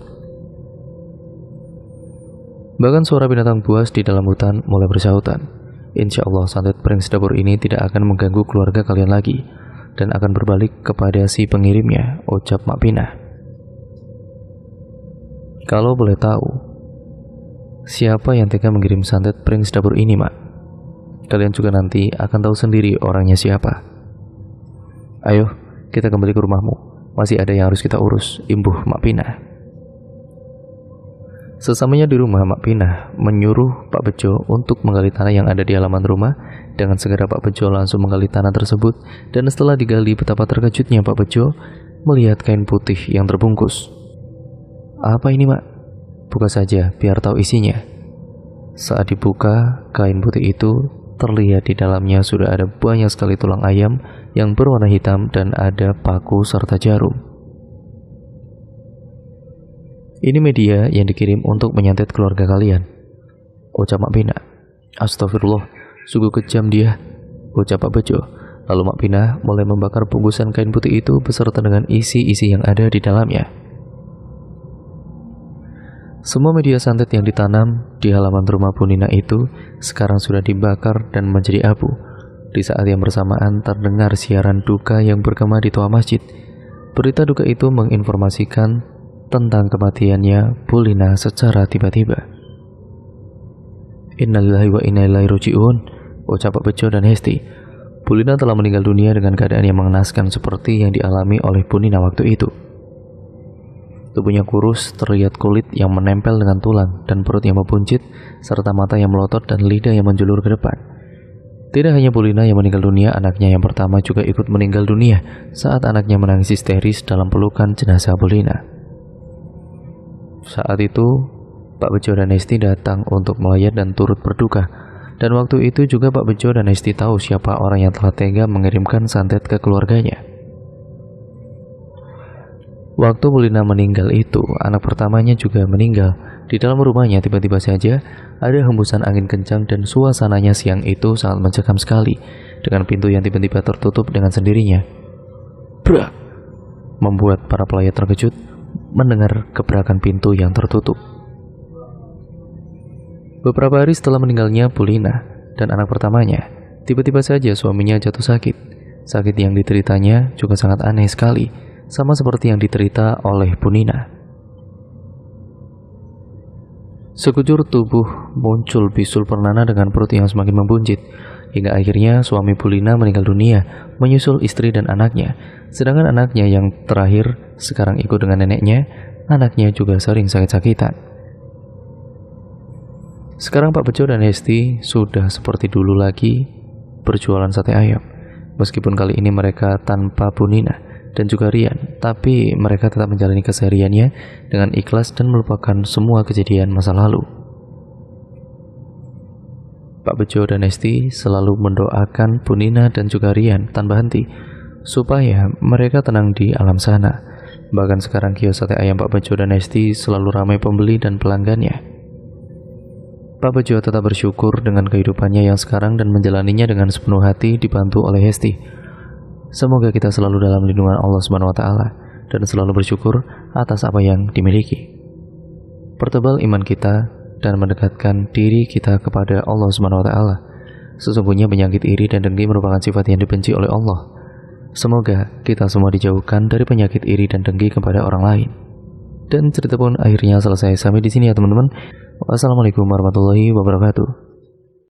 Bahkan suara binatang buas di dalam hutan mulai bersahutan. Insya Allah santet Prince Dapur ini tidak akan mengganggu keluarga kalian lagi dan akan berbalik kepada si pengirimnya, ucap Mak Pinah. Kalau boleh tahu, siapa yang tega mengirim santet Prince Dapur ini, Mak? Kalian juga nanti akan tahu sendiri orangnya siapa. Ayo, kita kembali ke rumahmu. Masih ada yang harus kita urus, imbuh Mak Pinah. Sesamanya di rumah, Mak Pinah menyuruh Pak Bejo untuk menggali tanah yang ada di halaman rumah. Dengan segera Pak Bejo langsung menggali tanah tersebut, dan setelah digali, betapa terkejutnya Pak Bejo melihat kain putih yang terbungkus. Apa ini, Mak? Buka saja biar tahu isinya. Saat dibuka, kain putih itu terlihat di dalamnya sudah ada banyak sekali tulang ayam yang berwarna hitam dan ada paku serta jarum. Ini media yang dikirim untuk menyantet keluarga kalian, ucap Mak Pinah. Astagfirullah, sungguh kejam dia, ucap Pak Bejo. Lalu Mak Pinah mulai membakar bungkusan kain putih itu beserta dengan isi-isi yang ada di dalamnya. Semua media santet yang ditanam di halaman rumah Punina itu sekarang sudah dibakar dan menjadi abu. Di saat yang bersamaan terdengar siaran duka yang bergema di toa masjid. Berita duka itu menginformasikan tentang kematiannya Punina secara tiba-tiba. Innalillahi wa inna ilaihi raji'un, ucap Pak Bejo dan Hesti. Punina telah meninggal dunia dengan keadaan yang mengenaskan seperti yang dialami oleh Punina waktu itu. Tubuhnya kurus, terlihat kulit yang menempel dengan tulang dan perut yang membuncit, serta mata yang melotot dan lidah yang menjulur ke depan. Tidak hanya Punina yang meninggal dunia, anaknya yang pertama juga ikut meninggal dunia saat anaknya menangis histeris dalam pelukan jenazah Punina. Saat itu, Pak Bejo dan Hesti datang untuk melayat dan turut berduka. Dan waktu itu juga Pak Bejo dan Hesti tahu siapa orang yang telah tega mengirimkan santet ke keluarganya. Waktu Punina meninggal itu, anak pertamanya juga meninggal. Di dalam rumahnya tiba-tiba saja ada hembusan angin kencang dan suasananya siang itu sangat mencekam sekali, dengan pintu yang tiba-tiba tertutup dengan sendirinya. Brak! Membuat para pelayat terkejut mendengar gebrakan pintu yang tertutup. Beberapa hari setelah meninggalnya Punina dan anak pertamanya, tiba-tiba saja suaminya jatuh sakit. Sakit yang dideritanya juga sangat aneh sekali, sama seperti yang diderita oleh Punina. Sekujur tubuh muncul bisul Purnana dengan perut yang semakin membuncit, hingga akhirnya suami Punina meninggal dunia, menyusul istri dan anaknya. Sedangkan anaknya yang terakhir sekarang ikut dengan neneknya, anaknya juga sering sakit-sakitan. Sekarang Pak Bejo dan Hesti sudah seperti dulu lagi berjualan sate ayam. Meskipun kali ini mereka tanpa Punina dan juga Rian, tapi mereka tetap menjalani kesehariannya dengan ikhlas dan melupakan semua kejadian masa lalu. Pak Bejo dan Hesti selalu mendoakan Punina dan juga Rian tanpa henti, supaya mereka tenang di alam sana. Bahkan sekarang kios sate ayam Pak Bejo dan Hesti selalu ramai pembeli dan pelanggannya. Pak Bejo tetap bersyukur dengan kehidupannya yang sekarang dan menjalaninya dengan sepenuh hati dibantu oleh Hesti. Semoga kita selalu dalam lindungan Allah Subhanahu wa Ta'ala dan selalu bersyukur atas apa yang dimiliki. Pertebal iman kita dan mendekatkan diri kita kepada Allah Subhanahu wa Ta'ala. Sesungguhnya penyakit iri dan dengki merupakan sifat yang dibenci oleh Allah. Semoga kita semua dijauhkan dari penyakit iri dan dengki kepada orang lain. Dan cerita pun akhirnya selesai. Sampai di sini ya teman-teman. Wassalamualaikum warahmatullahi wabarakatuh.